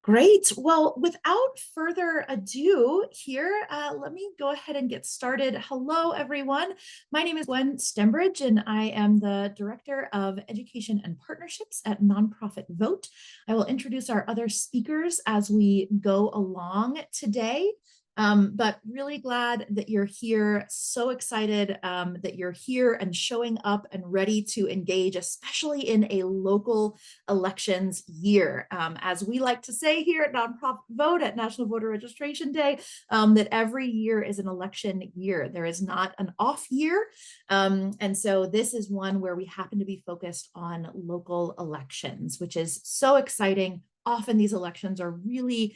Great. Well, without further ado here, let me go ahead and get started. Hello, everyone. My name is Gwen Stembridge, and I am the Director of Education and Partnerships at Nonprofit Vote. I will introduce our other speakers as we go along today. But really glad that you're here. So excited that you're here and showing up and ready to engage, especially in a local elections year. As we like to say here at Nonprofit Vote at National Voter Registration Day, that every year is an election year. There is not an off year. And so this is one where we happen to be focused on local elections, which is so exciting. Often these elections are really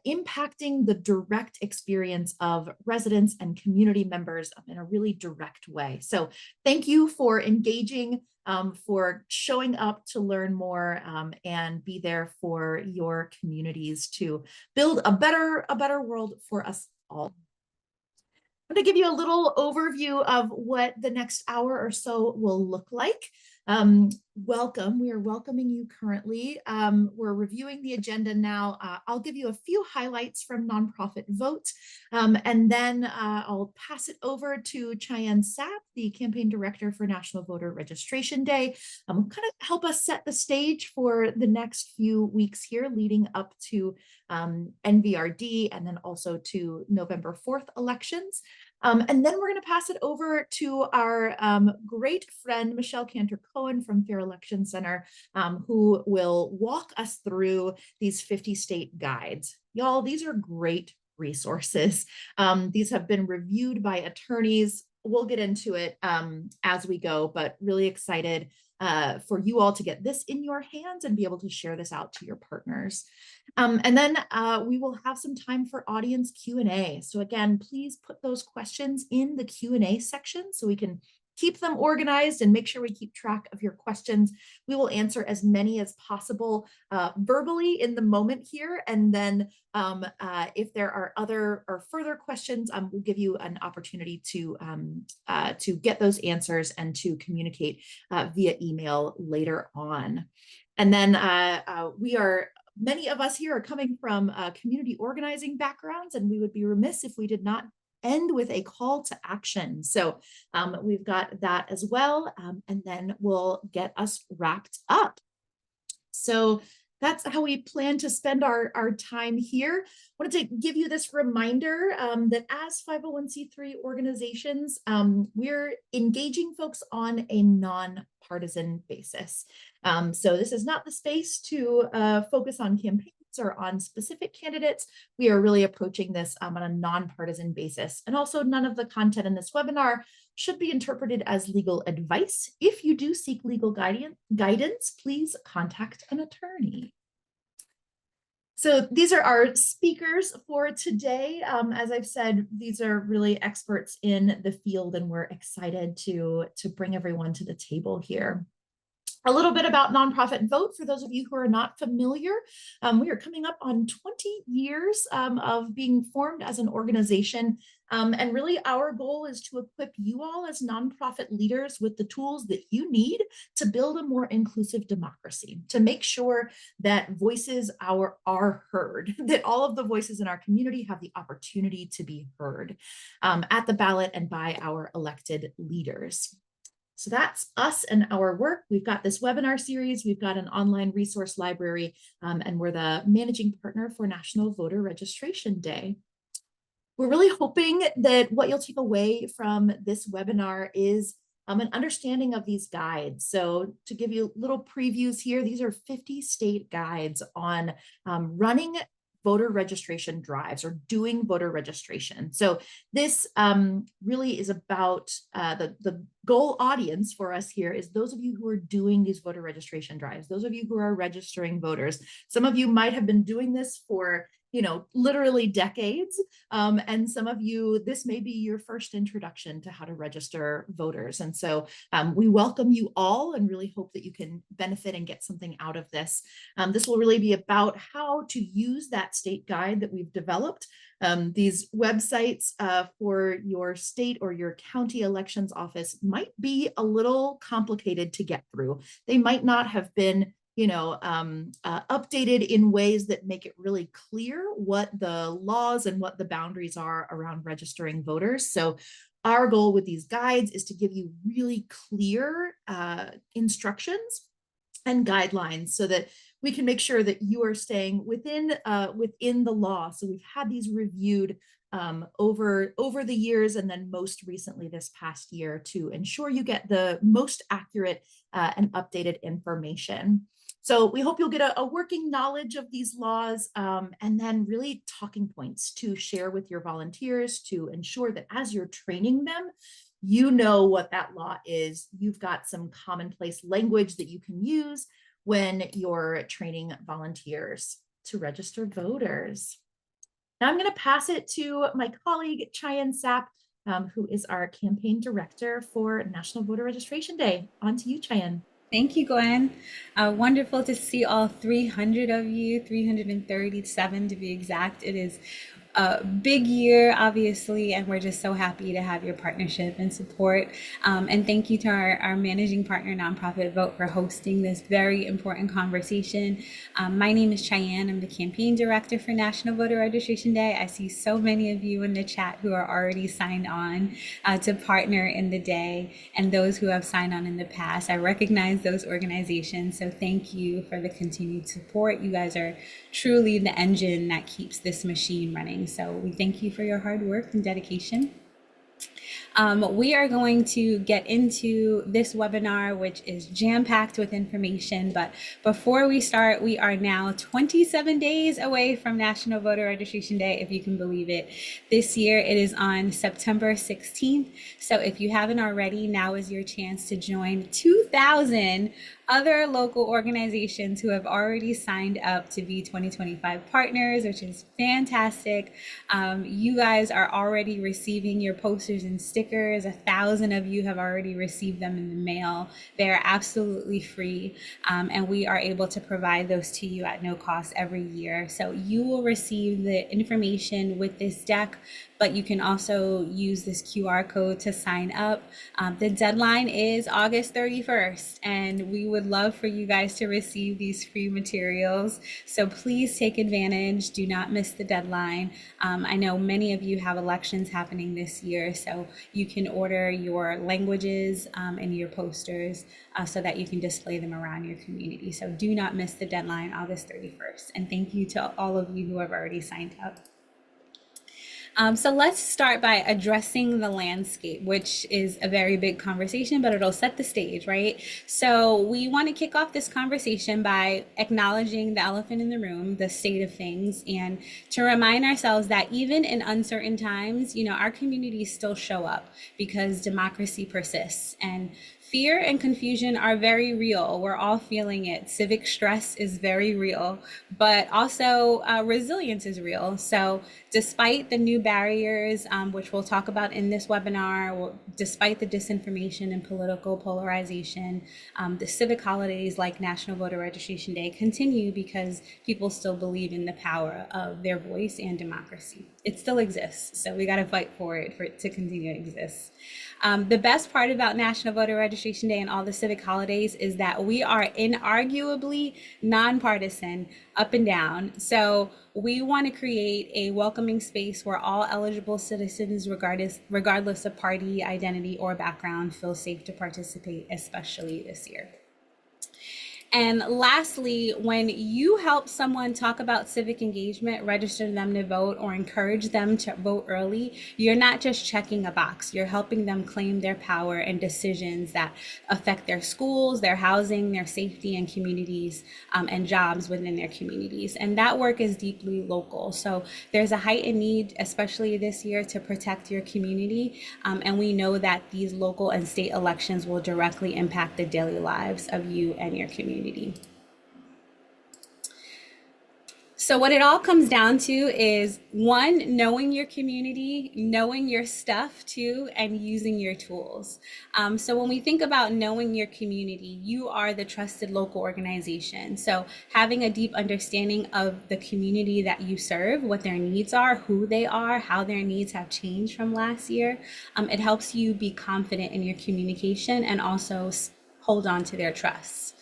impacting the direct experience of residents and community members in a really direct way. So thank you for engaging, for showing up to learn more, and be there for your communities to build a better world for us all. I'm going to give you a little overview of what the next hour or so will look like. Welcome. We are welcoming you currently. We're reviewing the agenda now. I'll give you a few highlights from Nonprofit Vote, and then I'll pass it over to Cheyenne Sapp, the Campaign Director for National Voter Registration Day, kind of help us set the stage for the next few weeks here leading up to NVRD and then also to November 4th elections. And then we're going to pass it over to our great friend, Michelle Cantor-Cohen from Fair Election Center, who will walk us through these 50 state guides. Y'all, these are great resources. These have been reviewed by attorneys. We'll get into it as we go, but really excited for you all to get this in your hands and be able to share this out to your partners. And then we will have some time for audience Q&A. So again, please put those questions in the Q&A section so we can keep them organized and make sure we keep track of your questions. We will answer as many as possible verbally in the moment here. And then if there are other or further questions, we'll give you an opportunity to get those answers and to communicate via email later on. And then many of us here are coming from community organizing backgrounds, and we would be remiss if we did not end with a call to action. So we've got that as well, and then we'll get us wrapped up. So that's how we plan to spend our time here. I wanted to give you this reminder that as 501c3 organizations, we're engaging folks on a non-partisan basis. So this is not the space to focus on campaigns or on specific candidates. We are really approaching this on a nonpartisan basis. And also none of the content in this webinar should be interpreted as legal advice. If you do seek legal guidance, please contact an attorney. So these are our speakers for today. As I've said, these are really experts in the field, and we're excited to bring everyone to the table here. A little bit about Nonprofit Vote, for those of you who are not familiar. We are coming up on 20 years of being formed as an organization. And really our goal is to equip you all as nonprofit leaders with the tools that you need to build a more inclusive democracy, to make sure that voices are heard, that all of the voices in our community have the opportunity to be heard at the ballot and by our elected leaders. So that's us and our work. We've got this webinar series, we've got an online resource library, and we're the managing partner for National Voter Registration Day. We're really hoping that what you'll take away from this webinar is an understanding of these guides. So to give you little previews here, these are 50 state guides on running voter registration drives or doing voter registration. So this really is about the goal audience for us here is those of you who are doing these voter registration drives, those of you who are registering voters. Some of you might have been doing this for literally decades. And some of you, this may be your first introduction to how to register voters. And so we welcome you all and really hope that you can benefit and get something out of this. This will really be about how to use that state guide that we've developed. These websites for your state or your county elections office might be a little complicated to get through. They might not have been updated in ways that make it really clear what the laws and what the boundaries are around registering voters. So our goal with these guides is to give you really clear instructions and guidelines so that we can make sure that you are staying within the law. So we've had these reviewed over the years, and then most recently this past year, to ensure you get the most accurate and updated information. So we hope you'll get a working knowledge of these laws, and then really talking points to share with your volunteers to ensure that as you're training them, you know what that law is. You've got some commonplace language that you can use when you're training volunteers to register voters. Now I'm going to pass it to my colleague, Cheyenne Sapp, who is our campaign director for National Voter Registration Day. On to you, Cheyenne. Thank you, Gwen. Wonderful to see all 300 of you, 337 to be exact. It is a big year, obviously, and we're just so happy to have your partnership and support. And thank you to our managing partner, Nonprofit Vote, for hosting this very important conversation. My name is Cheyenne. I'm the campaign director for National Voter Registration Day. I see so many of you in the chat who are already signed on to partner in the day, and those who have signed on in the past. I recognize those organizations, so thank you for the continued support. You guys are truly the engine that keeps this machine running. So we thank you for your hard work and dedication. We are going to get into this webinar, which is jam-packed with information. But before we start, we are now 27 days away from National Voter Registration Day, if you can believe it. This year, it is on September 16th. So if you haven't already, now is your chance to join 2,000 other local organizations who have already signed up to be 2025 partners, which is fantastic. You guys are already receiving your posters and stickers. 1,000 of you have already received them in the mail. They are absolutely free, and we are able to provide those to you at no cost every year. So you will receive the information with this deck, but you can also use this QR code to sign up. The deadline is August 31st, and we would love for you guys to receive these free materials. So please take advantage. Do not miss the deadline. I know many of you have elections happening this year, so you can order your languages and your posters so that you can display them around your community. So do not miss the deadline, August 31st. And thank you to all of you who have already signed up. So let's start by addressing the landscape, which is a very big conversation, but it'll set the stage, right? So we want to kick off this conversation by acknowledging the elephant in the room, the state of things, and to remind ourselves that even in uncertain times, our communities still show up because democracy persists. And fear and confusion are very real. We're all feeling it. Civic stress is very real, but also resilience is real. So despite the new barriers, which we'll talk about in this webinar, despite the disinformation and political polarization, the civic holidays like National Voter Registration Day continue because people still believe in the power of their voice and democracy. It still exists, so we got to fight for it to continue to exist. The best part about National Voter Registration Day and all the civic holidays is that we are inarguably nonpartisan, up and down. So we want to create a welcoming space where all eligible citizens, regardless of party, identity, or background, feel safe to participate, especially this year. And lastly, when you help someone talk about civic engagement, register them to vote, or encourage them to vote early, you're not just checking a box. You're helping them claim their power and decisions that affect their schools, their housing, their safety, and communities, and jobs within their communities. And that work is deeply local. So there's a heightened need, especially this year, to protect your community. And we know that these local and state elections will directly impact the daily lives of you and your community. So what it all comes down to is, one, knowing your community, knowing your stuff too, and using your tools. So when we think about knowing your community, you are the trusted local organization. So having a deep understanding of the community that you serve, what their needs are, who they are, how their needs have changed from last year, it helps you be confident in your communication and also hold on to their trust.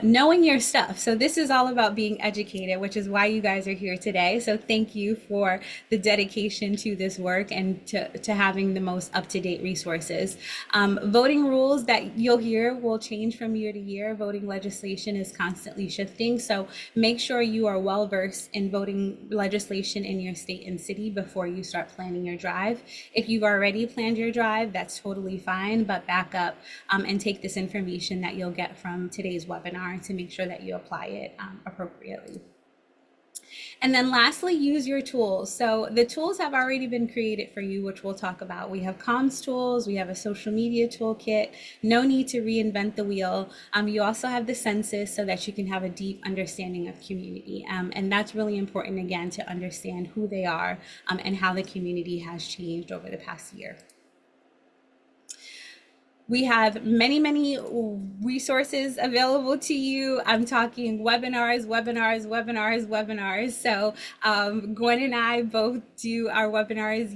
Knowing your stuff. So this is all about being educated, which is why you guys are here today. So thank you for the dedication to this work and to having the most up-to-date resources. Voting rules that you'll hear will change from year to year. Voting legislation is constantly shifting. So make sure you are well versed in voting legislation in your state and city before you start planning your drive. If you've already planned your drive, that's totally fine, but back up and take this information that you'll get from today's webinar to make sure that you apply it appropriately. And then lastly, use your tools. So the tools have already been created for you, which we'll talk about. We have comms tools, we have a social media toolkit, no need to reinvent the wheel. You also have the census so that you can have a deep understanding of community. And that's really important, again, to understand who they are and how the community has changed over the past year. We have many, many resources available to you. I'm talking webinars, webinars, webinars, webinars. So Gwen and I both do our webinars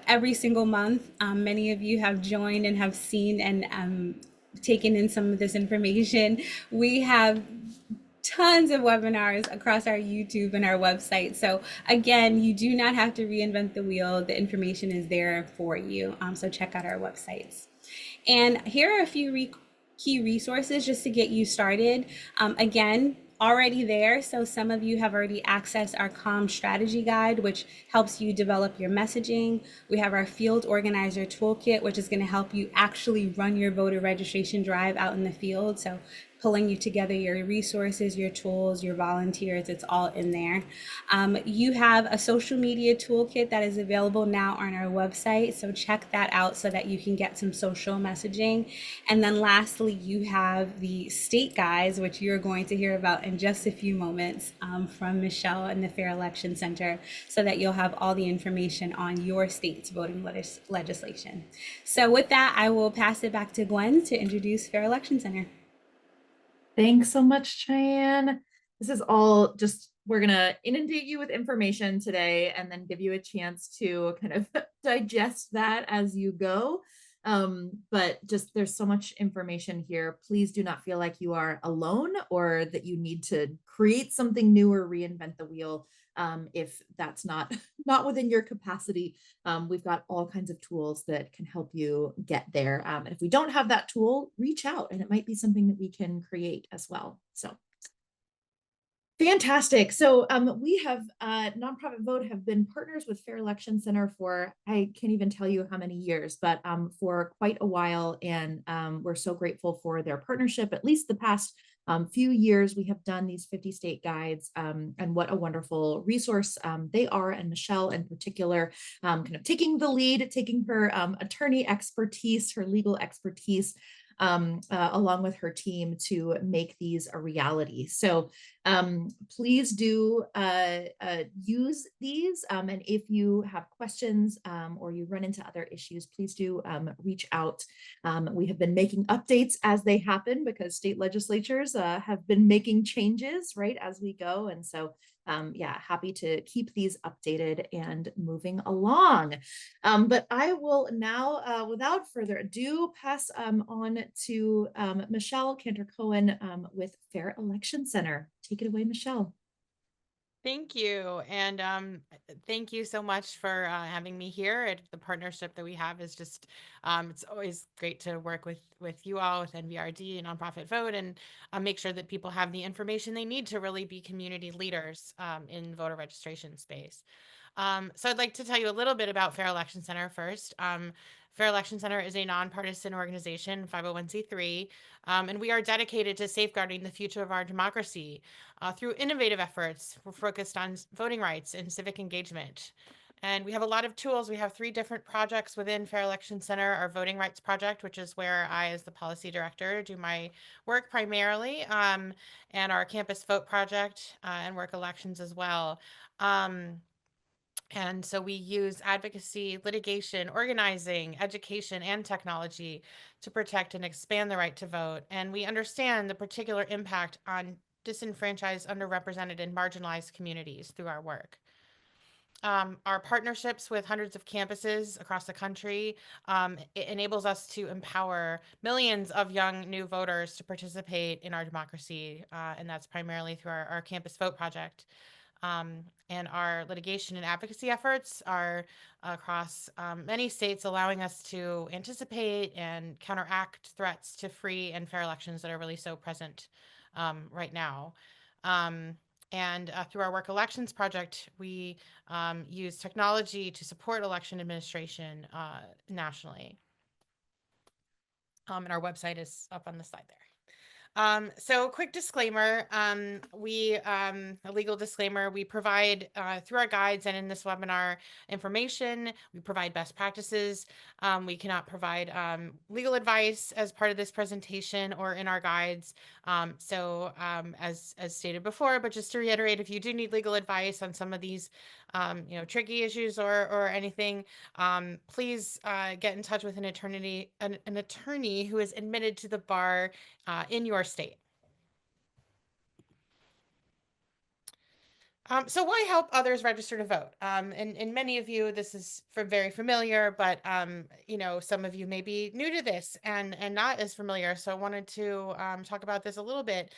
every single month. Many of you have joined and have seen and taken in some of this information. We have tons of webinars across our YouTube and our website. So again, you do not have to reinvent the wheel. The information is there for you. So check out our websites. And here are a few key resources just to get you started. Again, already there. So some of you have already accessed our COM strategy guide, which helps you develop your messaging. We have our field organizer toolkit, which is going to help you actually run your voter registration drive out in the field. So pulling you together your resources, your tools, your volunteers, it's all in there. You have a social media toolkit that is available now on our website. So check that out so that you can get some social messaging. And then lastly, you have the state guides, which you're going to hear about in just a few moments from Michelle and the Fair Election Center, so that you'll have all the information on your state's voting legislation. So with that, I will pass it back to Gwen to introduce Fair Election Center. Thanks so much, Cheyenne. This is all just, we're going to inundate you with information today and then give you a chance to kind of digest that as you go. But just there's so much information here. Please do not feel like you are alone or that you need to create something new or reinvent the wheel. If that's not within your capacity, we've got all kinds of tools that can help you get there. And if we don't have that tool, reach out and it might be something that we can create as well. So fantastic. So we have Nonprofit Vote have been partners with Fair Election Center for, I can't even tell you how many years, but for quite a while. And we're so grateful for their partnership. At least the past few years, we have done these 50 state guides and what a wonderful resource they are. And Michelle in particular, kind of taking the lead, taking her attorney expertise, her legal expertise, along with her team to make these a reality. So please do use these. And if you have questions or you run into other issues, please do reach out. We have been making updates as they happen because state legislatures have been making changes right as we go. And so yeah, happy to keep these updated and moving along. But I will now, without further ado, pass on to Michelle Cantor-Cohen with Fair Election Center. Take it away, Michelle. Thank you. And thank you so much for having me here. The partnership that we have is just, it's always great to work with you all, with NVRD and Nonprofit Vote, and make sure that people have the information they need to really be community leaders in voter registration space. So I'd like to tell you a little bit about Fair Election Center first. Fair Election Center is a nonpartisan organization, 501c3, and we are dedicated to safeguarding the future of our democracy through innovative efforts. We're focused on voting rights and civic engagement. And we have a lot of tools. We have 3 different projects within Fair Election Center. Our Voting Rights Project, which is where I, as the policy director, do my work primarily, and our Campus Vote Project and work elections as well. And so we use advocacy, litigation, organizing, education, and technology to protect and expand the right to vote. And we understand the particular impact on disenfranchised, underrepresented, and marginalized communities through our work. our partnerships with hundreds of campuses across the country. It enables us to empower millions of young new voters to participate in our democracy, and that's primarily through our Campus Vote project. And our litigation and advocacy efforts are across many states, allowing us to anticipate and counteract threats to free and fair elections that are really so present right now. Um, and through our Work Elections project, we use technology to support election administration nationally. And our website is up on the slide there. So quick disclaimer, a legal disclaimer, we provide through our guides and in this webinar information, we provide best practices. We cannot provide legal advice as part of this presentation or in our guides. As stated before, but just to reiterate, if you do need legal advice on some of these tricky issues or anything, please get in touch with an attorney who is admitted to the bar in your state. So why help others register to vote? And many of you, this is very familiar, but some of you may be new to this and not as familiar. So I wanted to talk about this a little bit.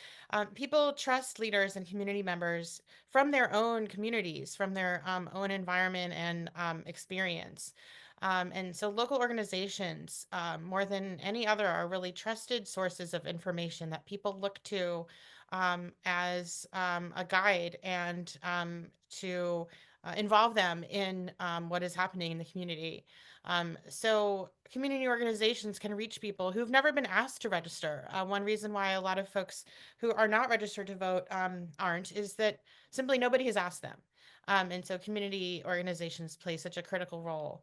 People trust leaders and community members from their own communities, from their own environment and experience. And so local organizations, more than any other, are really trusted sources of information that people look to as a guide and to involve them in what is happening in the community. So community organizations can reach people who've never been asked to register. One reason why a lot of folks who are not registered to vote aren't is that simply nobody has asked them. And so community organizations play such a critical role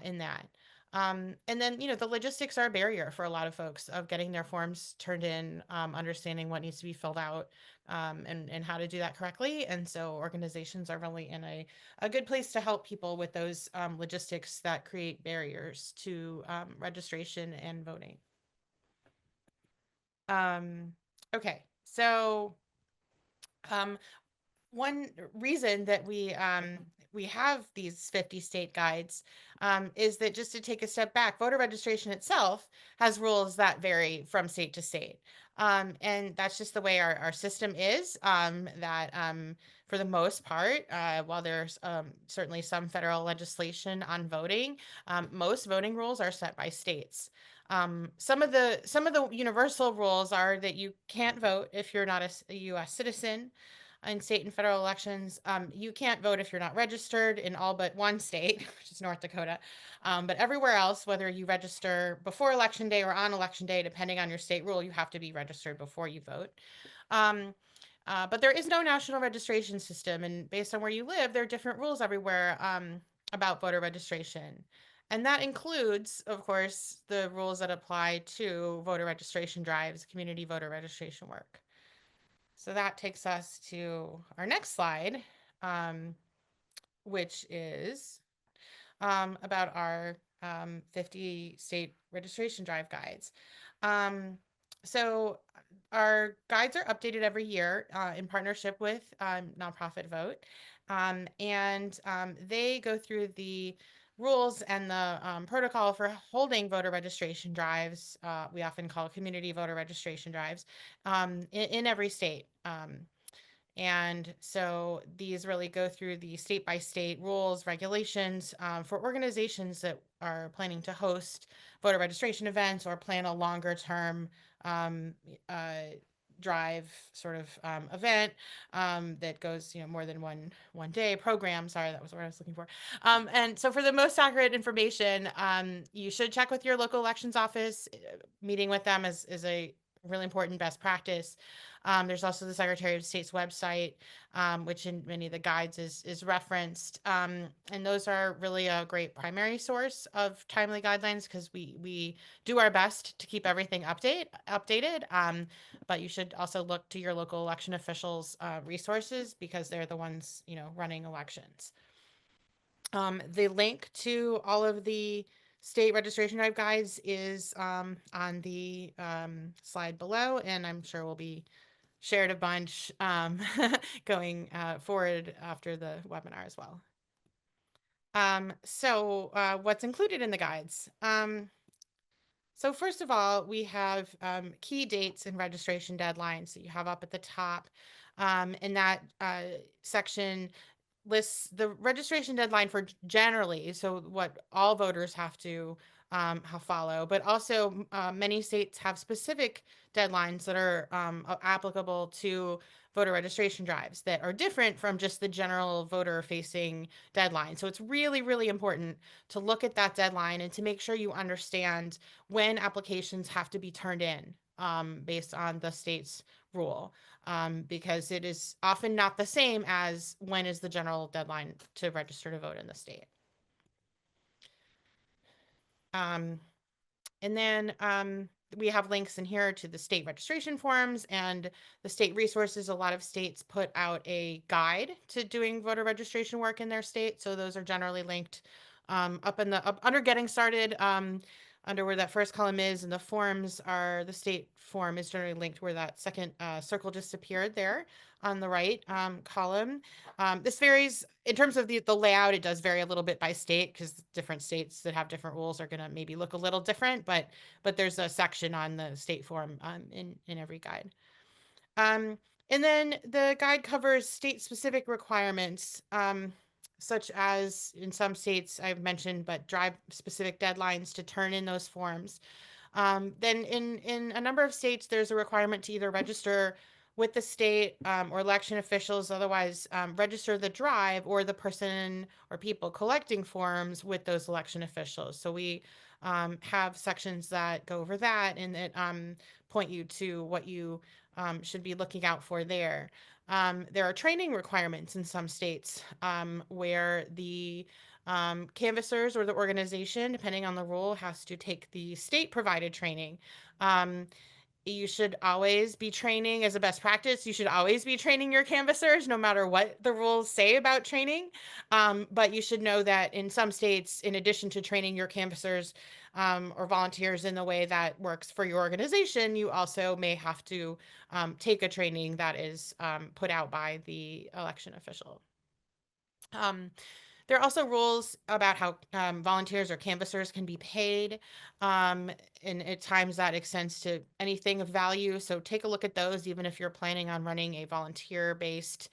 in that. And then, the logistics are a barrier for a lot of folks of getting their forms turned in, understanding what needs to be filled out, and how to do that correctly. And so organizations are really in a good place to help people with those logistics that create barriers to registration and voting. Okay, so one reason that we have these 50 state guides is that, just to take a step back, voter registration itself has rules that vary from state to state. And that's just the way our system is, that for the most part, while there's certainly some federal legislation on voting, most voting rules are set by states. Some of the universal rules are that you can't vote if you're not a U.S. citizen in state and federal elections. You can't vote if you're not registered in all but one state, which is North Dakota. But everywhere else, whether you register before election day or on election day, depending on your state rule, you have to be registered before you vote. But there is no national registration system, and based on where you live, there are different rules everywhere about voter registration. And that includes, of course, the rules that apply to voter registration drives, community voter registration work. So that takes us to our next slide, which is about our 50 state registration drive guides. So our guides are updated every year in partnership with Nonprofit Vote. And they go through the rules and the protocol for holding voter registration drives. We often call community voter registration drives in every state. And so these really go through the state by state rules, regulations for organizations that are planning to host voter registration events or plan a longer term drive sort of event that goes more than one day program. Sorry, that was what I was looking for. And so for the most accurate information, you should check with your local elections office. Meeting with them is a really important best practice. There's also the Secretary of State's website, which in many of the guides is referenced. And those are really a great primary source of timely guidelines, because we do our best to keep everything updated. But you should also look to your local election officials' resources, because they're the ones running elections. The link to all of the state registration drive guides is on the slide below, and I'm sure will be shared a bunch going forward after the webinar as well. What's included in the guides? So first of all, we have key dates and registration deadlines that you have up at the top. And that section lists the registration deadline for generally, so what all voters have to follow, but also many states have specific deadlines that are applicable to voter registration drives that are different from just the general voter facing deadline. So it's really, really important to look at that deadline and to make sure you understand when applications have to be turned in based on the state's rule, because it is often not the same as when is the general deadline to register to vote in the state. Um, and then we have links in here to the state registration forms and the state resources. A lot of states put out a guide to doing voter registration work in their state. So those are generally linked up under getting started, under where that first column is, and the forms are, the state form is generally linked where that second circle just appeared there on the right column. This varies in terms of the layout. It does vary a little bit by state because different states that have different rules are going to maybe look a little different, but there's a section on the state form in every guide. And then the guide covers state-specific requirements, such as in some states I've mentioned, but drive-specific deadlines to turn in those forms. Then in a number of states, there's a requirement to either register with the state or election officials, otherwise register the drive or the person or people collecting forms with those election officials. So we have sections that go over that and that point you to what you should be looking out for there. There are training requirements in some states where the canvassers or the organization, depending on the rule, has to take the state provided training. You should always be training as a best practice. You should always be training your canvassers, no matter what the rules say about training. But you should know that in some states, in addition to training your canvassers or volunteers in the way that works for your organization, you also may have to take a training that is put out by the election official. There are also rules about how volunteers or canvassers can be paid, and at times that extends to anything of value. So take a look at those, even if you're planning on running a volunteer-based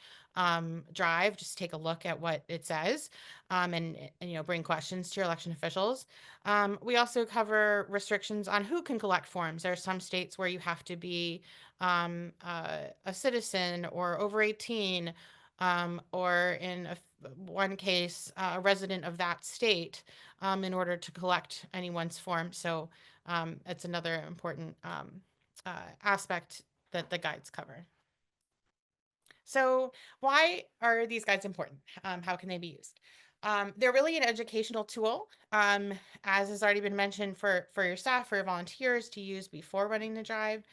drive. Just take a look at what it says, and bring questions to your election officials. We also cover restrictions on who can collect forms. There are some states where you have to be a citizen or over 18, or in one case, a resident of that state, in order to collect anyone's form. So it's another important aspect that the guides cover. So why are these guides important? How can they be used? They're really an educational tool, as has already been mentioned, for your staff, for your volunteers to use before running the drive.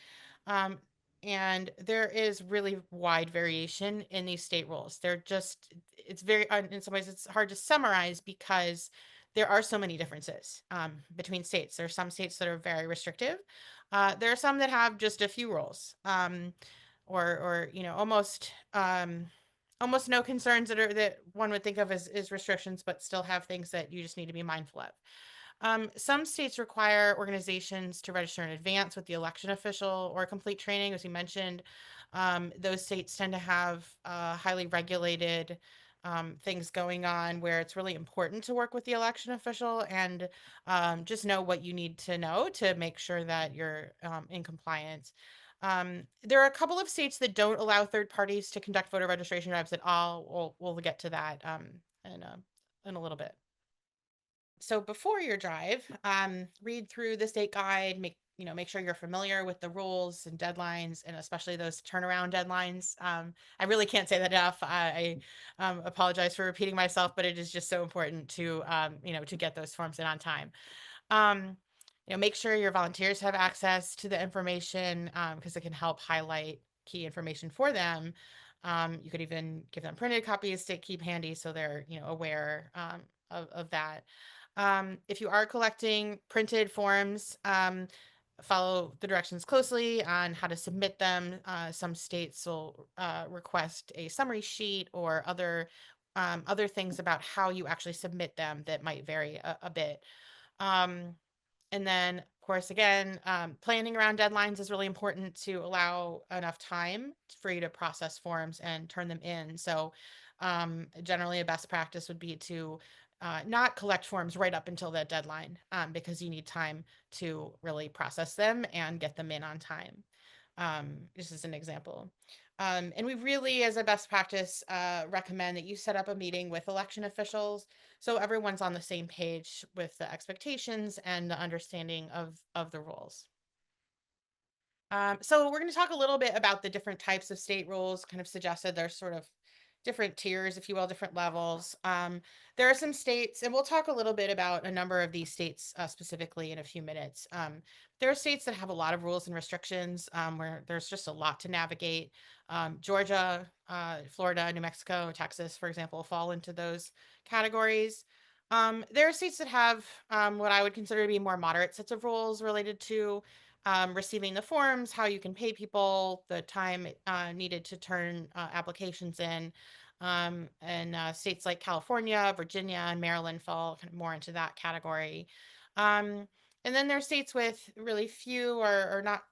Um, and there is really wide variation in these state rules. It's very, in some ways, it's hard to summarize because there are so many differences between states. There are some states that are very restrictive. There are some that have just a few rules, or almost no concerns that one would think of as restrictions, but still have things that you just need to be mindful of. Some states require organizations to register in advance with the election official or complete training, as we mentioned. Those states tend to have highly regulated things going on where it's really important to work with the election official and just know what you need to know to make sure that you're in compliance. There are a couple of states that don't allow third parties to conduct voter registration drives at all. We'll get to that in a little bit. So before your drive, read through the state guide, make sure you're familiar with the rules and deadlines, and especially those turnaround deadlines. I really can't say that enough. I apologize for repeating myself, but it is just so important to to get those forms in on time. Um, make sure your volunteers have access to the information, because it can help highlight key information for them. You could even give them printed copies to keep handy so they're aware of that. If you are collecting printed forms, follow the directions closely on how to submit them. Some states will request a summary sheet or other other things about how you actually submit them that might vary a bit. Um, and then, of course, again, planning around deadlines is really important to allow enough time for you to process forms and turn them in. So, generally, a best practice would be to not collect forms right up until that deadline, because you need time to really process them and get them in on time. This is an example. And we really, as a best practice, recommend that you set up a meeting with election officials so everyone's on the same page with the expectations and the understanding of the rules. So we're going to talk a little bit about the different types of state rules, kind of suggested there's sort of different tiers, if you will, different levels. There are some states, and we'll talk a little bit about a number of these states specifically in a few minutes. There are states that have a lot of rules and restrictions, where there's just a lot to navigate. Georgia, Florida, New Mexico, Texas, for example, fall into those categories. There are states that have what I would consider to be more moderate sets of rules related to receiving the forms, how you can pay people, the time needed to turn applications in. And states like California, Virginia, and Maryland fall kind of more into that category. Um, and then there's states with really few or not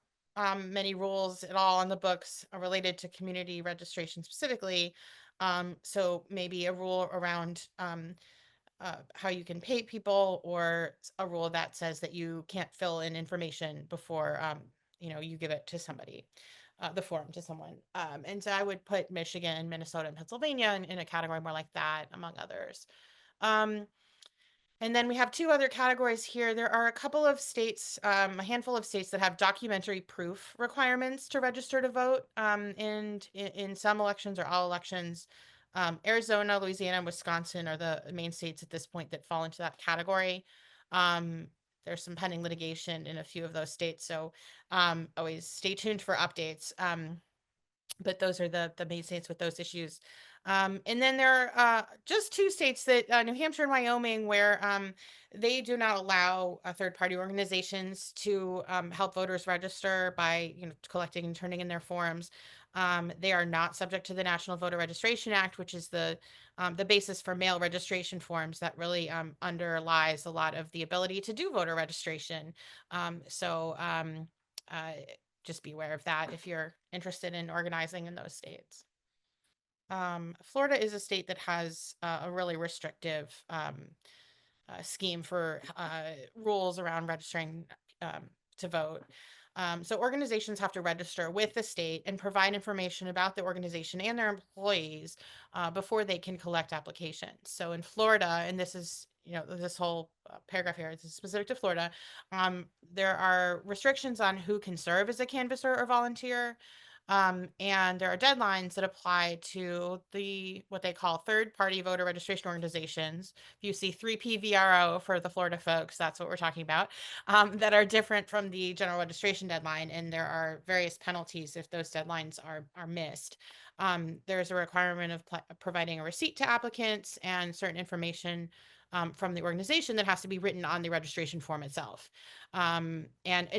many rules at all on the books related to community registration specifically. So maybe a rule around how you can pay people, or a rule that says that you can't fill in information before you give it to somebody, the form to someone. And so I would put Michigan, Minnesota, and Pennsylvania in a category more like that, among others. Um, and then we have two other categories here. There are a couple of states, a handful of states that have documentary proof requirements to register to vote, and in some elections or all elections. Arizona, Louisiana, and Wisconsin are the main states at this point that fall into that category. Um, there's some pending litigation in a few of those states, so always stay tuned for updates. But those are the main states with those issues. And then there are just two states that New Hampshire and Wyoming, where they do not allow third-party organizations to help voters register by collecting and turning in their forms. They are not subject to the National Voter Registration Act, which is the basis for mail registration forms that really underlies a lot of the ability to do voter registration. So uh, just be aware of that if you're interested in organizing in those states. Florida is a state that has a really restrictive scheme for rules around registering um, to vote. So organizations have to register with the state and provide information about the organization and their employees before they can collect applications. So in Florida, and this is this whole paragraph here is specific to Florida, there are restrictions on who can serve as a canvasser or volunteer. And there are deadlines that apply to what they call third-party voter registration organizations. If you see 3PVRO for the Florida folks, that's what we're talking about, that are different from the general registration deadline, and there are various penalties if those deadlines are missed. There's a requirement of providing a receipt to applicants and certain information from the organization that has to be written on the registration form itself. And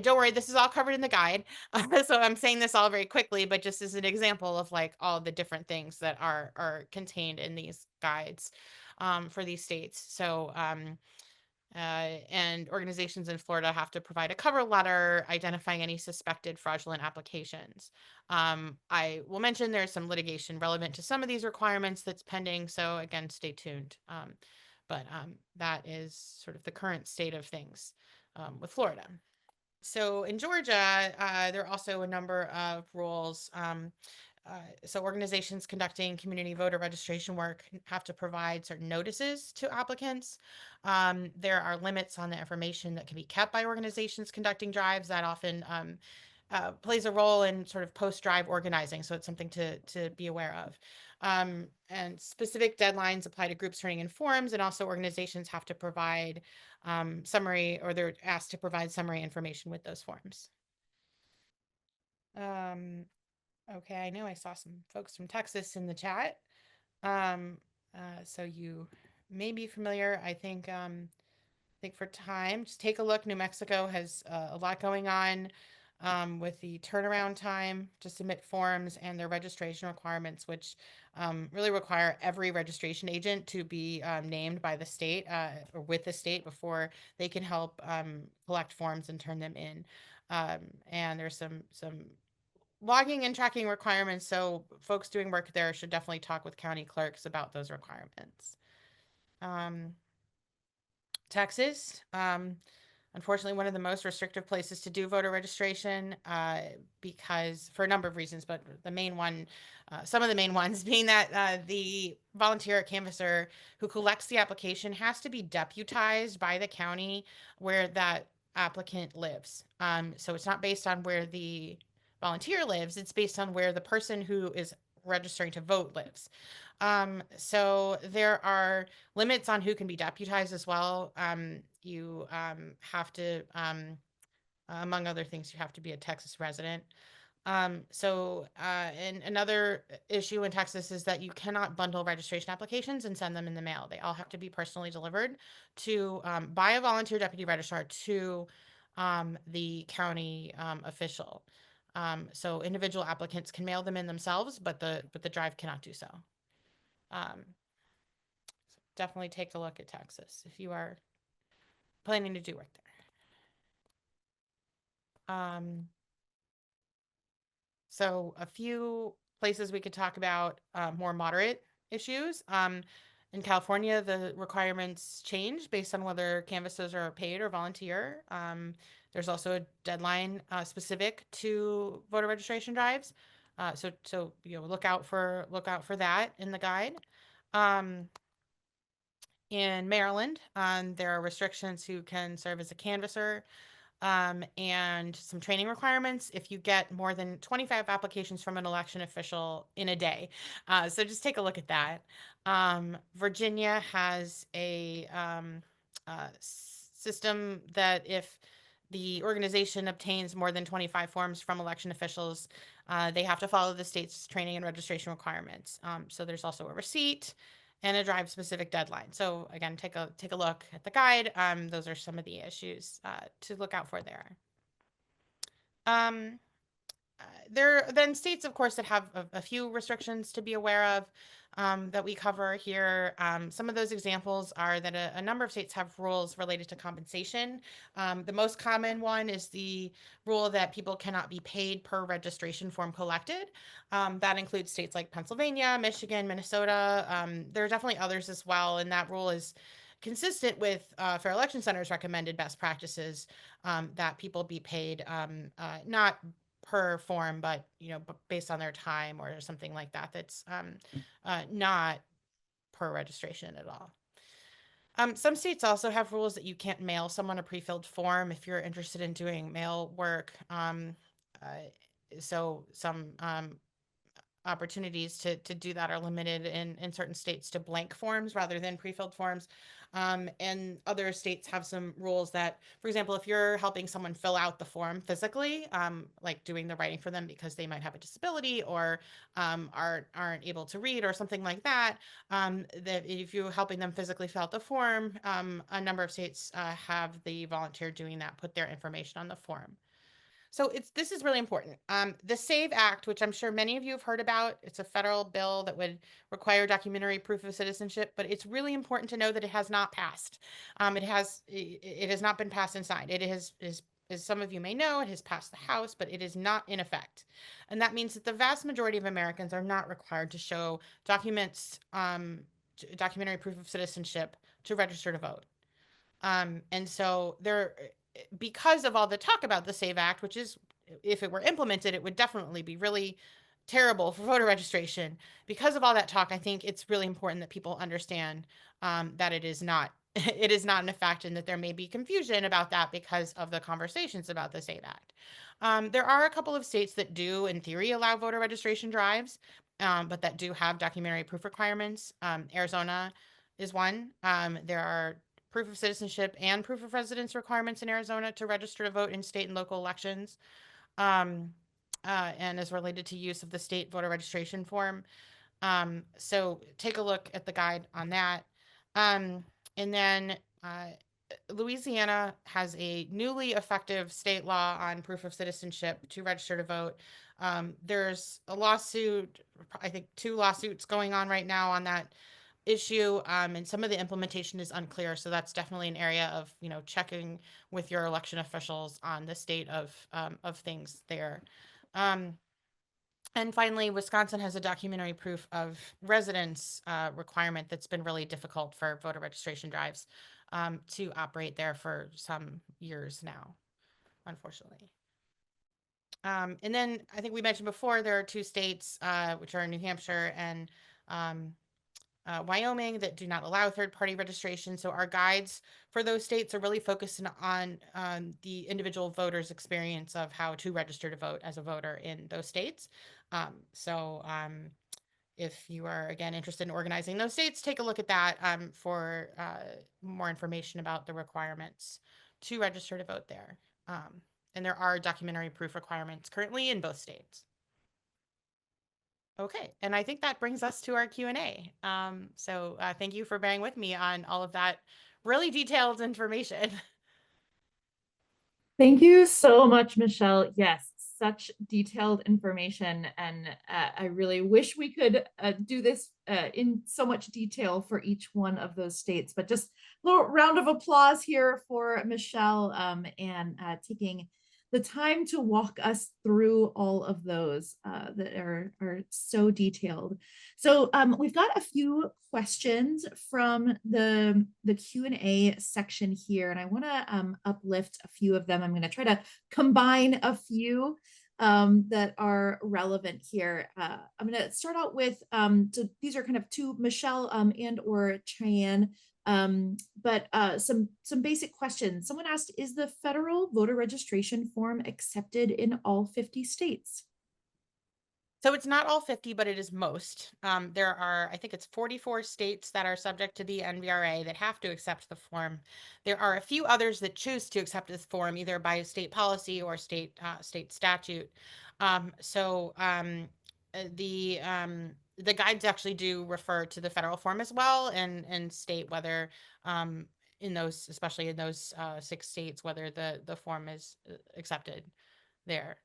don't worry, this is all covered in the guide. So I'm saying this all very quickly, but just as an example of like all the different things that are contained in these guides for these states. So and organizations in Florida have to provide a cover letter identifying any suspected fraudulent applications. I will mention there's some litigation relevant to some of these requirements that's pending. So again, stay tuned. But that is sort of the current state of things with Florida. So in Georgia, there are also a number of rules. So organizations conducting community voter registration work have to provide certain notices to applicants. There are limits on the information that can be kept by organizations conducting drives. That often plays a role in sort of post-drive organizing. So it's something to be aware of. And specific deadlines apply to groups turning in forms, and also organizations have to provide summary, or they're asked to provide summary information with those forms. Okay, I know I saw some folks from Texas in the chat. Um, so you may be familiar. I think for time, just take a look. New Mexico has a lot going on. with the turnaround time to submit forms and their registration requirements, which really require every registration agent to be named by the state or with the state before they can help collect forms and turn them in. And there's some logging and tracking requirements, so folks doing work there should definitely talk with county clerks about those requirements. Um, Texas, unfortunately, one of the most restrictive places to do voter registration because for a number of reasons, but the main one, some of the main ones being that the volunteer canvasser who collects the application has to be deputized by the county where that applicant lives. So it's not based on where the volunteer lives, it's based on where the person who is registering to vote lives. So there are limits on who can be deputized as well. You have to, among other things, you have to be a Texas resident. And another issue in Texas is that you cannot bundle registration applications and send them in the mail. They all have to be personally delivered to by a volunteer deputy registrar to the county official. So individual applicants can mail them in themselves, but the drive cannot do so. Um, Definitely take a look at Texas if you are planning to do work there. So a few places we could talk about more moderate issues. In California, the requirements change based on whether canvassers are paid or volunteer. There's also a deadline specific to voter registration drives. So look out for that in the guide. Um, in Maryland, there are restrictions who can serve as a canvasser and some training requirements if you get more than 25 applications from an election official in a day. So just take a look at that. Virginia has a system that if the organization obtains more than 25 forms from election officials, they have to follow the state's training and registration requirements. So there's also a receipt and a drive specific deadline. So again, take a look at the guide. Those are some of the issues to look out for there. Um, there are then states, of course, that have a few restrictions to be aware of that we cover here. Some of those examples are that a number of states have rules related to compensation. The most common one is the rule that people cannot be paid per registration form collected. That includes states like Pennsylvania, Michigan, Minnesota. There are definitely others as well, and that rule is consistent with Fair Election Center's recommended best practices that people be paid not per form, but based on their time or something like that. That's not per registration at all. Some states also have rules that you can't mail someone a pre-filled form if you're interested in doing mail work. So some opportunities to do that are limited in certain states to blank forms rather than pre-filled forms. And other states have some rules that, for example, if you're helping someone fill out the form physically, like doing the writing for them because they might have a disability or aren't able to read or something like that, that if you're helping them physically fill out the form, a number of states have the volunteer doing that, put their information on the form. So this is really important. The SAVE Act, which I'm sure many of you have heard about, it's a federal bill that would require documentary proof of citizenship, but it's really important to know that it has not passed. It has not been passed and signed. It has is as some of you may know, it has passed the House, but it is not in effect. And that means that the vast majority of Americans are not required to show documentary proof of citizenship to register to vote. And so because of all the talk about the SAVE Act, which is, if it were implemented, it would definitely be really terrible for voter registration. Because of all that talk, I think it's really important that people understand that it is not it is not in effect, and that there may be confusion about that because of the conversations about the SAVE Act. There are a couple of states that do, in theory, allow voter registration drives, but that do have documentary proof requirements. Arizona is one. There are proof of citizenship and proof of residence requirements in Arizona to register to vote in state and local elections, and is related to use of the state voter registration form. So take a look at the guide on that. And then Louisiana has a newly effective state law on proof of citizenship to register to vote. There's a lawsuit, I think two lawsuits going on right now on that issue, and some of the implementation is unclear. So that's definitely an area of, checking with your election officials on the state of things there. Um, and finally, Wisconsin has a documentary proof of residence requirement that's been really difficult for voter registration drives to operate there for some years now, unfortunately. And then I think we mentioned before, there are two states, which are New Hampshire and um, Wyoming, that do not allow third-party registration. So our guides for those states are really focusing on the individual voter's experience of how to register to vote as a voter in those states. If you are, again, interested in organizing those states, take a look at that for more information about the requirements to register to vote there. And there are documentary proof requirements currently in both states. Okay, and I think that brings us to our Q&A. So thank you for bearing with me on all of that really detailed information. Thank you so much, Michelle. Yes, such detailed information. And I really wish we could do this in so much detail for each one of those states. But just a little round of applause here for Michelle and taking the time to walk us through all of those that are so detailed. So we've got a few questions from the Q&A section here, and I want to uplift a few of them. I'm going to try to combine a few that are relevant here. I'm going to start out with, so these are kind of to Michelle and or Cheyenne, but some basic questions. Someone asked, is the federal voter registration form accepted in all 50 states? So it's not all 50, but it is most. There are, I think it's 44 states that are subject to the NVRA that have to accept the form. There are a few others that choose to accept this form either by state policy or state statute. The guides actually do refer to the federal form as well, and state whether in those, especially in those 6 states, whether the form is accepted there.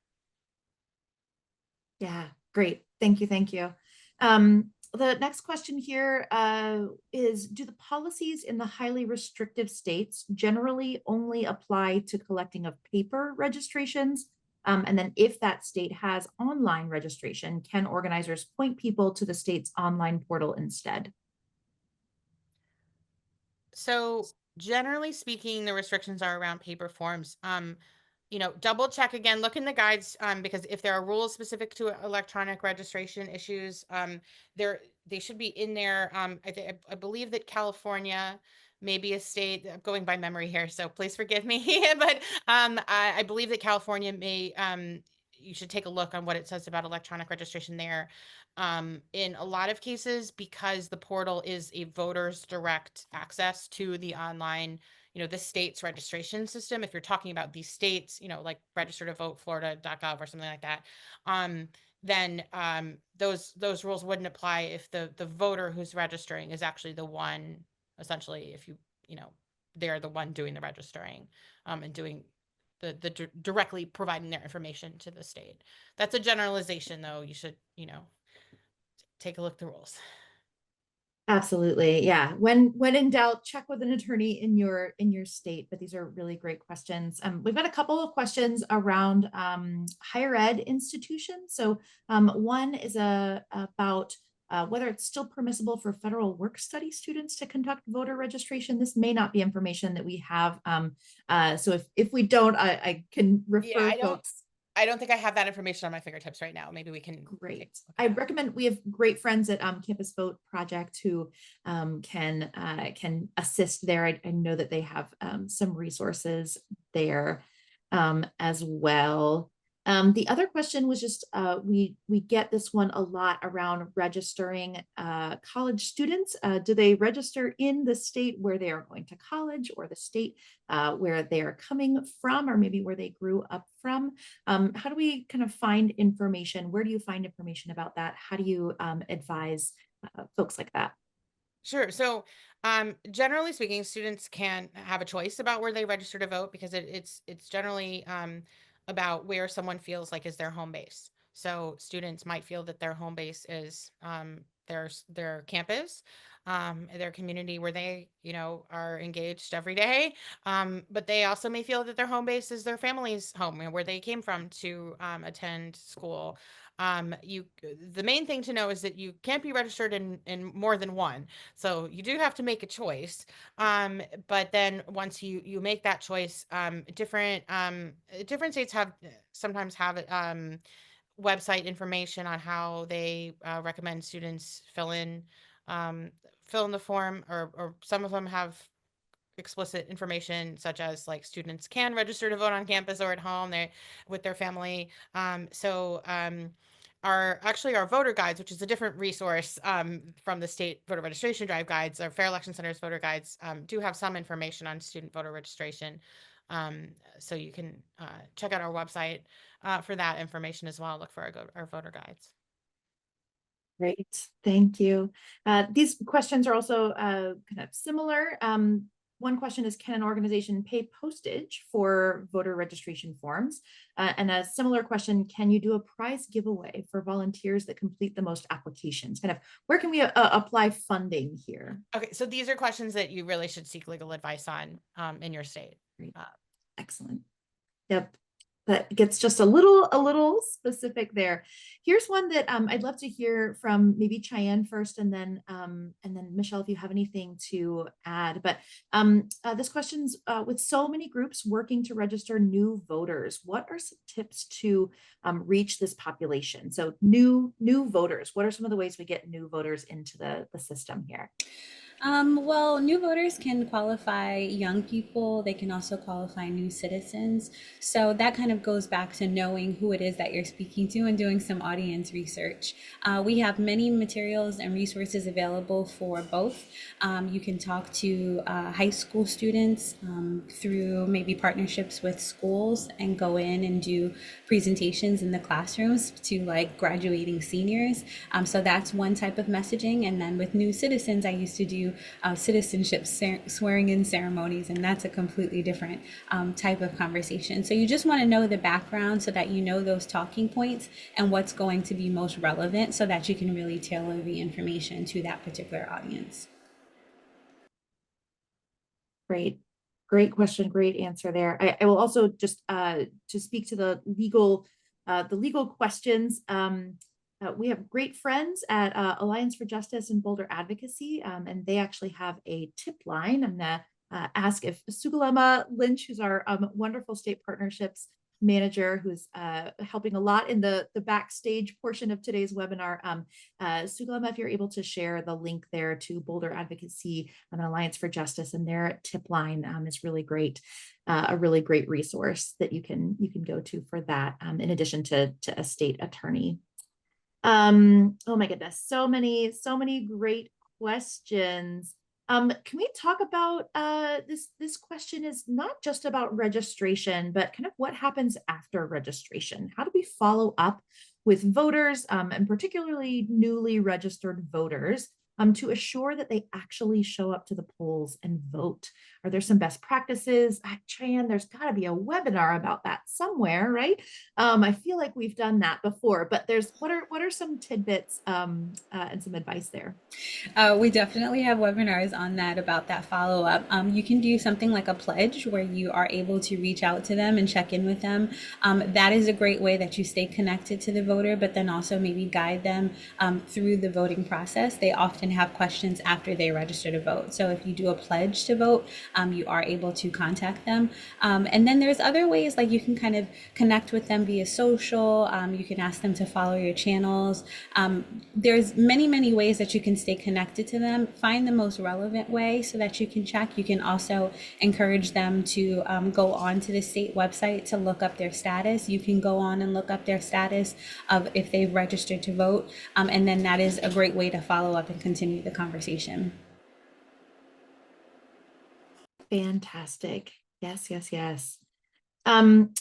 Yeah, great. Thank you. Thank you. The next question here is, do the policies in the highly restrictive states generally only apply to collecting of paper registrations? And then if that state has online registration, can organizers point people to the state's online portal instead? So generally speaking, the restrictions are around paper forms. Double check again, look in the guides, because if there are rules specific to electronic registration issues, they should be in there. I believe that California may be a state, going by memory here, so please forgive me, but I believe that California may, you should take a look on what it says about electronic registration there. In a lot of cases, because the portal is a voter's direct access to the online, the state's registration system. If you're talking about these states, like register to vote Florida.gov or something like that, then those rules wouldn't apply if the voter who's registering is actually the one, essentially, if they're the one doing the registering, and doing the directly providing their information to the state. That's a generalization, though. You should, take a look at the rules. Absolutely. Yeah. When in doubt, check with an attorney in your state. But these are really great questions. We've got a couple of questions around higher ed institutions. So one is about whether it's still permissible for federal work study students to conduct voter registration. This may not be information that we have. So if we don't, I can refer folks. I don't think I have that information on my fingertips right now. Maybe we can. Great. I recommend, we have great friends at Campus Vote Project who can assist there. I know that they have some resources there as well. The other question was just, we get this one a lot around registering college students. Do they register in the state where they are going to college, or the state where they are coming from, or maybe where they grew up from? How do we kind of find information? Where do you find information about that? How do you advise folks like that? Sure. So, generally speaking, students can have a choice about where they register to vote because it's generally about where someone feels like is their home base. So, students might feel that their home base is their campus, their community where they are engaged every day. But they also may feel that their home base is their family's home, where they came from to attend school. You The main thing to know is that you can't be registered in more than one, so you do have to make a choice. But then once you make that choice, different states have sometimes have website information on how they recommend students um, fill in the form, or some of them have explicit information such as like students can register to vote on campus or at home they with their family. Our voter guides, which is a different resource from the state voter registration drive guides, our Fair Election Center's voter guides do have some information on student voter registration. So you can check out our website for that information as well. Look for our voter guides. Great, thank you. These questions are also kind of similar. One question is, can an organization pay postage for voter registration forms? And a similar question, can you do a prize giveaway for volunteers that complete the most applications? Kind of, where can we apply funding here? Okay, so these are questions that you really should seek legal advice on in your state. Great. Excellent. Yep. That gets just a little specific there. Here's one that I'd love to hear from maybe Cheyenne first, and then Michelle, if you have anything to add. But this question's with so many groups working to register new voters, what are some tips to reach this population? So new voters, what are some of the ways we get new voters into the system here? Well, new voters can qualify young people. They can also qualify new citizens. So that kind of goes back to knowing who it is that you're speaking to and doing some audience research. We have many materials and resources available for both. You can talk to high school students through maybe partnerships with schools and go in and do presentations in the classrooms to like graduating seniors. So that's one type of messaging. And then with new citizens, I used to do citizenship swearing in ceremonies, and that's a completely different type of conversation. So you just want to know the background so that you know those talking points and what's going to be most relevant so that you can really tailor the information to that particular audience. Great question, great answer there. I will also just to speak to the legal questions. We have great friends at Alliance for Justice and Boulder Advocacy, and they actually have a tip line. I'm gonna ask if Sugalema Lynch, who's our wonderful state partnerships manager, who's helping a lot in the backstage portion of today's webinar. Sugalema, if you're able to share the link there to Boulder Advocacy and Alliance for Justice, and their tip line is really great. A really great resource that you can go to for that, in addition to a state attorney. Oh my goodness, so many great questions. Can we talk about this question is not just about registration, but kind of what happens after registration? How do we follow up with voters, and particularly newly registered voters, to assure that they actually show up to the polls and vote? Are there some best practices? Cheyenne, there's got to be a webinar about that somewhere, right? I feel like we've done that before, but what are some tidbits and some advice there? We definitely have webinars on that about that follow up. You can do something like a pledge where you are able to reach out to them and check in with them. That is a great way that you stay connected to the voter, but then also maybe guide them through the voting process. They often have questions after they register to vote. So if you do a pledge to vote, you are able to contact them. And then there's other ways, like you can kind of connect with them via social. You can ask them to follow your channels. There's many ways that you can stay connected to them. Find the most relevant way so that you can check. You can also encourage them to go on to the state website to look up their status. You can go on and look up their status of if they've registered to vote. And then that is a great way to follow up and continue the conversation. Fantastic. Yes.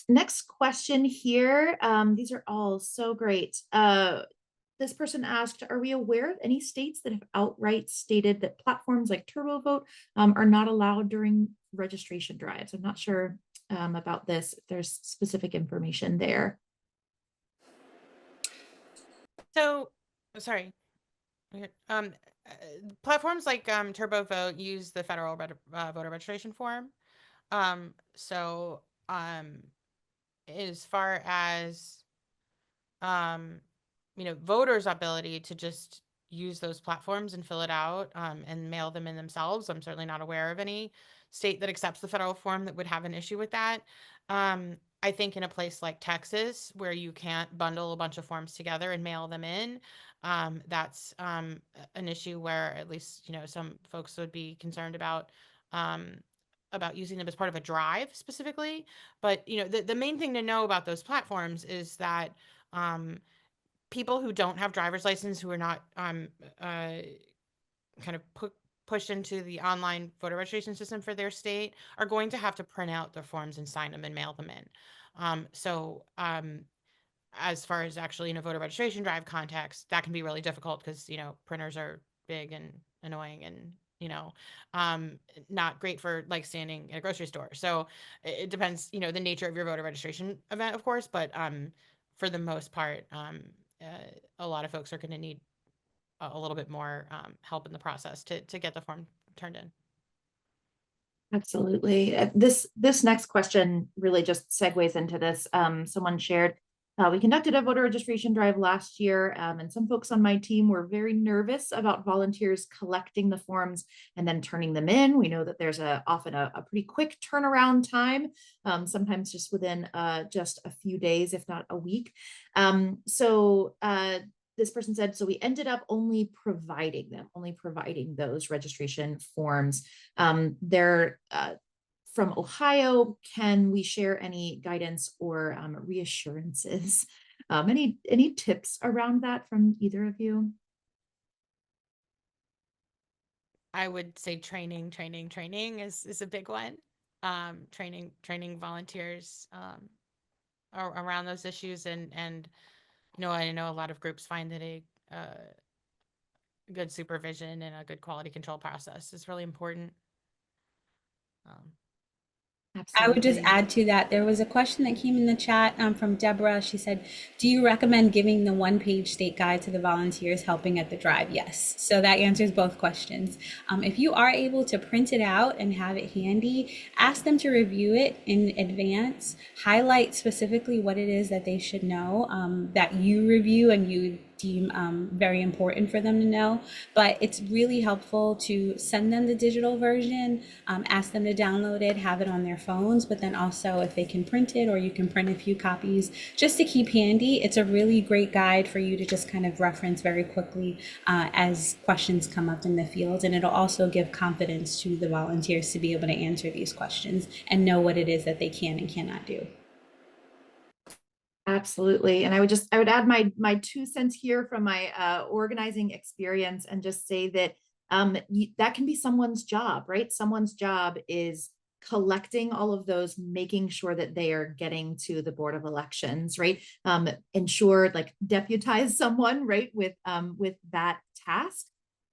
Next question here. These are all so great. this person asked, are we aware of any states that have outright stated that platforms like TurboVote are not allowed during registration drives? I'm not sure about this, if there's specific information there. So, sorry. Okay. Platforms like TurboVote use the federal voter registration form. So as far as um, voters' ability to just use those platforms and fill it out and mail them in themselves, I'm certainly not aware of any state that accepts the federal form that would have an issue with that. I think in a place like Texas, where you can't bundle a bunch of forms together and mail them in, that's an issue where at least some folks would be concerned um, about using them as part of a drive specifically. But the main thing to know about those platforms is that um, people who don't have driver's license, who are not kind of pushed into the online voter registration system for their state, are going to have to print out their forms and sign them and mail them in. As far as actually in a voter registration drive context, that can be really difficult because printers are big and annoying and um, not great for like standing at a grocery store. So it depends, the nature of your voter registration event, of course, but for the most part, a lot of folks are going to need a little bit more help in the process to get the form turned in. Absolutely. This next question really just segues into this. Someone shared, we conducted a voter registration drive last year, and some folks on my team were very nervous about volunteers collecting the forms and then turning them in. We know that there's often a pretty quick turnaround time, sometimes just within just a few days, if not a week. This person said, so we ended up only providing those registration forms. They're from Ohio. Can we share any guidance or reassurances? Any tips around that from either of you? I would say training is a big one. Training volunteers around those issues, and I know a lot of groups find that a good supervision and a good quality control process is really important. Um, I would just Absolutely. add to that. There was a question that came in the chat from Deborah. She said, do you recommend giving the one-page state guide to the volunteers helping at the drive? Yes. So that answers both questions. If you are able to print it out and have it handy, ask them to review it in advance, highlight specifically what it is that they should know, that you review and you deem very important for them to know. But it's really helpful to send them the digital version, ask them to download it, have it on their phones, but then also if they can print it or you can print a few copies just to keep handy. It's a really great guide for you to just kind of reference very quickly as questions come up in the field. And it'll also give confidence to the volunteers to be able to answer these questions and know what it is that they can and cannot do. Absolutely. And I would add my 2 cents here from my organizing experience and just say that that can be someone's job, right? Someone's job is collecting all of those, making sure that they are getting to the Board of Elections, right? Ensure, like, deputize someone, right, with that task,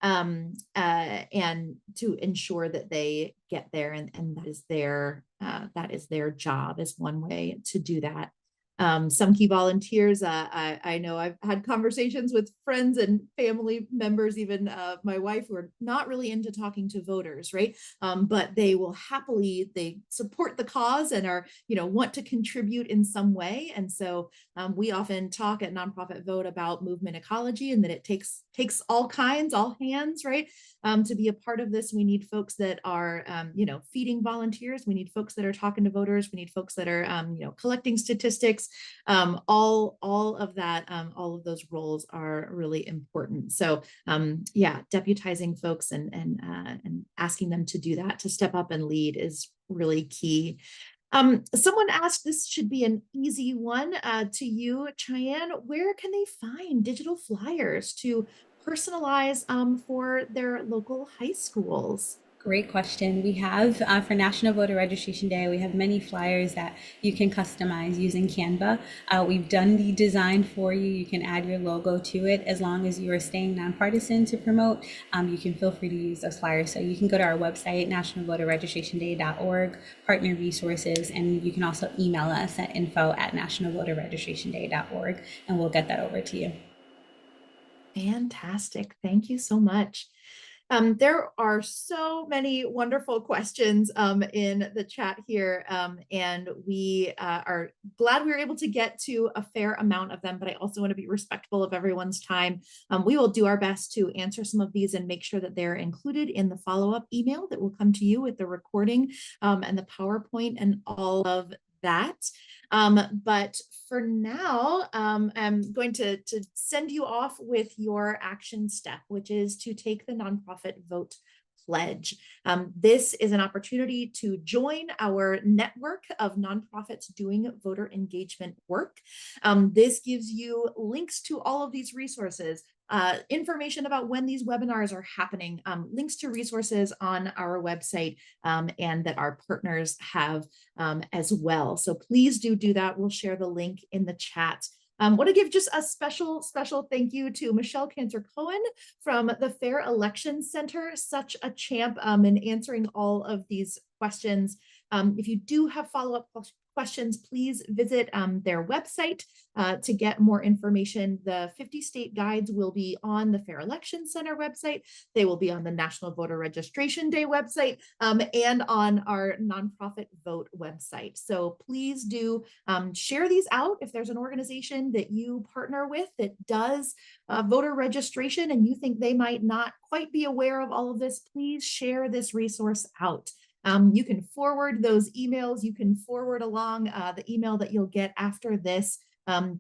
and to ensure that they get there, and that is their job, is one way to do that. Some key volunteers, I know I've had conversations with friends and family members, even my wife, who are not really into talking to voters, right? But they support the cause and are, want to contribute in some way. And so we often talk at Nonprofit Vote about movement ecology, and that it takes all kinds, all hands, right? To be a part of this, we need folks that are, feeding volunteers. We need folks that are talking to voters. We need folks that are, collecting statistics. All of that, all of those roles are really important. So yeah, deputizing folks and asking them to do that, to step up and lead, is really key. Someone asked, this should be an easy one to you, Cheyenne. Where can they find digital flyers to personalize for their local high schools? Great question. We have for National Voter Registration Day, we have many flyers that you can customize using Canva. We've done the design for you. You can add your logo to it as long as you are staying nonpartisan to promote. You can feel free to use those flyers. So you can go to our website, nationalvoterregistrationday.org, partner resources, and you can also email us at info@nationalvoterregistrationday.org, and we'll get that over to you. Fantastic. Thank you so much. There are so many wonderful questions in the chat here, and we are glad we were able to get to a fair amount of them, but I also want to be respectful of everyone's time. We will do our best to answer some of these and make sure that they're included in the follow-up email that will come to you with the recording and the PowerPoint and all of that. But for now, I'm going to send you off with your action step, which is to take the nonprofit vote pledge. This is an opportunity to join our network of nonprofits doing voter engagement work. This gives you links to all of these resources, information about when these webinars are happening, links to resources on our website, and that our partners have as well. So please do that. We'll share the link in the chat. Want to give just a special thank you to Michelle Cantor-Cohen from the Fair Elections Center, such a champ in answering all of these questions. If you do have follow-up questions, please visit their website to get more information. The 50 state guides will be on the Fair Elections Center website. They will be on the National Voter Registration Day website and on our nonprofit vote website. So please do share these out. If there's an organization that you partner with that does voter registration and you think they might not quite be aware of all of this, please share this resource out. You can forward those emails. You can forward along the email that you'll get after this.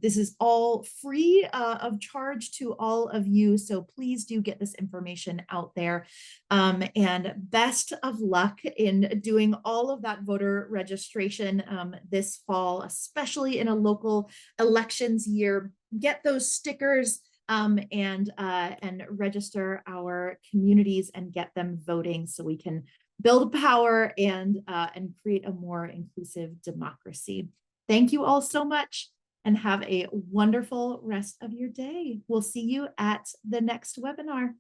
This is all free of charge to all of you. So please do get this information out there. And best of luck in doing all of that voter registration this fall, especially in a local elections year. Get those stickers and register our communities and get them voting so we can build power and create a more inclusive democracy. Thank you all so much and have a wonderful rest of your day. We'll see you at the next webinar.